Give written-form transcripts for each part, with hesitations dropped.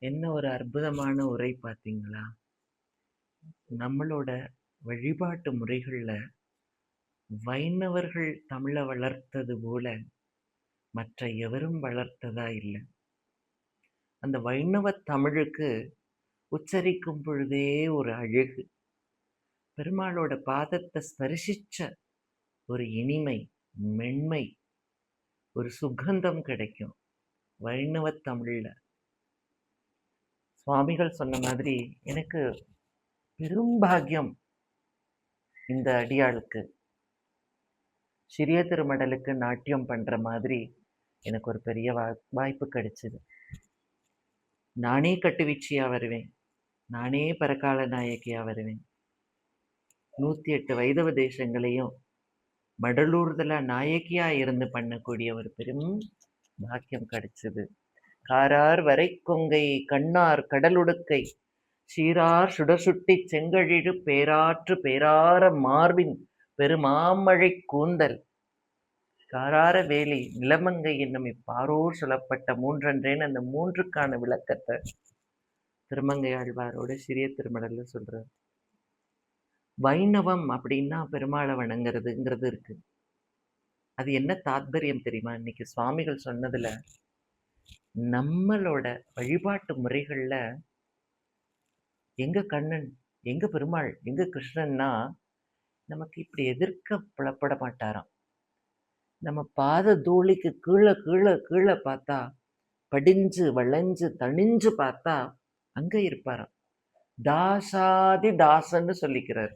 என்ன ஒரு அற்புதமான உரை பார்த்தீங்களா? நம்மளோட வழிபாட்டு முறைகள்ல வைணவர்கள் தமிழ வளர்த்தது போல மற்ற எவரும் வளர்த்ததா இல்ல. அந்த வைணவத் தமிழுக்கு உச்சரிக்கும் பொழுதே ஒரு அழகு. பெருமாளோட பாதத்த ஸ்பரிசிச்ச ஒரு இனிமை, மென்மை, ஒரு சுகந்தம் கிடைக்கும் வைணவத் தமிழ்ல. சுவாமிகள் சொன்ன மாதிரி எனக்கு பெரும் பாக்கியம் இந்த அடியாளுக்கு. சிறிய திருமடலுக்கு நாட்டியம் பண்ற மாதிரி எனக்கு ஒரு பெரிய வாய்ப்பு கிடைச்சது. நானே கட்டுவீச்சியா வருவேன், நானே பரகால நாயகியா வருவேன். 108 வைதவ தேசங்களையும் மடலூர்தல நாயகியா இருந்து பண்ணக்கூடிய ஒரு பெரும் பாக்கியம் கிடைச்சது. காரார் வரை கொங்கை கண்ணார் கடலுடுக்கை சீரார் சுடசுட்டி செங்கழிழு பேராற்று பேரார மார்பின் பெருமாமழை கூந்தல் காரார வேலி நிலமங்கை என்னும் இப்பாரோர் சொல்லப்பட்ட மூன்றன்றேன்னு அந்த மூன்றுக்கான விளக்கத்தை திருமங்கை ஆழ்வாரோட சிறிய திருமடல்ல சொல்றார். வைணவம் அப்படின்னா பெருமாளை வணங்குறதுங்கிறது இருக்கு. அது என்ன தாத்பரியம் தெரியுமா? இன்னைக்கு சுவாமிகள் சொன்னதுல நம்மளோட வழிபாட்டு முறைகள்ல எங்க கண்ணன், எங்க பெருமாள், எங்க கிருஷ்ணன்னா நமக்கு இப்படி எதிர்க்க புலப்பட மாட்டாராம். நம்ம பாத தூளிக்கு கீழே கீழே கீழே பார்த்தா, படிஞ்சு வளைஞ்சு தணிஞ்சு பார்த்தா அங்க இருப்பாராம். தாசாதி தாசன்னு சொல்லிக்கிறார்.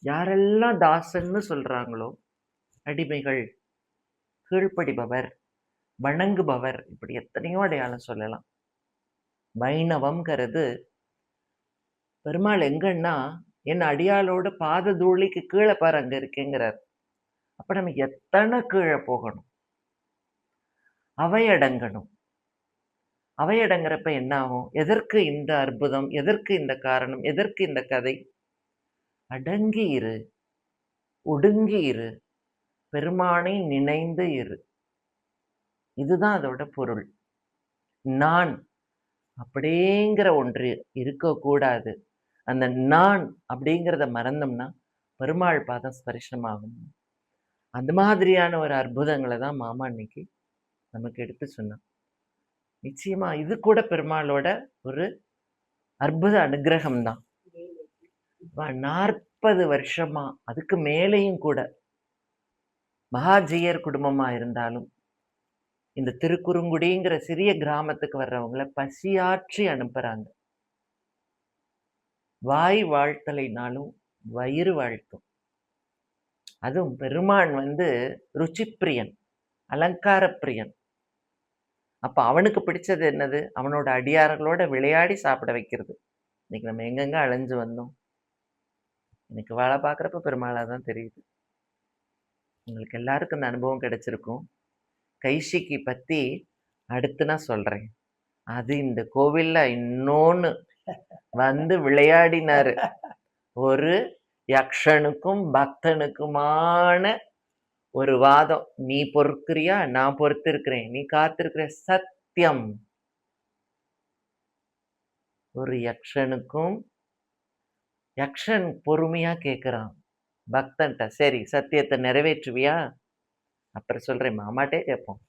யாரெல்லாம் தாசன்னு சொல்றாங்களோ, அடிமைகள், கீழ்ப்படிபவர், வணங்குபவர், இப்படி எத்தனையோ அடையாளம் சொல்லலாம். வைணவம்ங்கிறது பெருமாள் எங்கன்னா என் அடியாளோட பாத தூளிக்கு கீழே பாரு அங்க இருக்கேங்கிறார். அப்ப நம்ம எத்தனை கீழே போகணும், அவையடங்கணும். அவையடங்குறப்ப என்ன ஆகும்? எதற்கு இந்த அற்புதம், எதற்கு இந்த காரணம், எதற்கு இந்த கதை? அடங்கி இரு, ஒடுங்கி இரு, பெருமானை நினைந்து இரு. இதுதான் அதோட பொருள். நான் அப்படிங்கிற ஒன்று இருக்கக்கூடாது. அந்த நான் அப்படிங்கிறத மறந்தோம்னா பெருமாள் பாதம் ஸ்பரிசமாகும். அந்த மாதிரியான ஒரு அற்புதங்களை தான் மாமா இன்னைக்கு நமக்கு எடுத்து சொன்னான். நிச்சயமா இது கூட பெருமாளோட ஒரு அற்புத அனுகிரகம் தான். 40 வருஷமா அதுக்கு மேலேயும் கூட மகாஜியர் குடும்பமா இருந்தாலும் இந்த திருக்குறுங்குடிங்கிற சிறிய கிராமத்துக்கு வர்றவங்கள பசியாற்றி அனுப்புறாங்க. வாய் வாழ்த்தலைனாலும் வயிறு வாழ்த்தும். அதுவும் பெருமான் ருச்சிப்பிரியன், அலங்கார பிரியன். அப்ப அவனுக்கு பிடிச்சது என்னது? அவனோட அடியார்களோட விளையாடி சாப்பிட வைக்கிறது. இன்னைக்கு நம்ம எங்கெங்க அலைஞ்சு வந்தோம். எனக்கு வேலை பார்க்குறப்ப பெருமாளா தான் தெரியுது. உங்களுக்கு எல்லாருக்கும் இந்த அனுபவம் கிடைச்சிருக்கும். கைஷிக்கு பத்தி அடுத்து நான் சொல்றேன். அது இந்த கோவில்ல இன்னொன்னு விளையாடினாரு. ஒரு யக்ஷனுக்கும் பக்தனுக்குமான ஒரு வாதம். நீ பொறுக்கிறியா, நான் பொறுத்திருக்கிறேன், நீ காத்திருக்கிற, சத்தியம். ஒரு யக்ஷன் பொறுமையா கேட்கிறான் பக்தன்ட்ட, சரி சத்தியத்தை நிறைவேற்றுவியா? அப்புறம் சொல்றேன், மாமாட்டே கேட்போம்.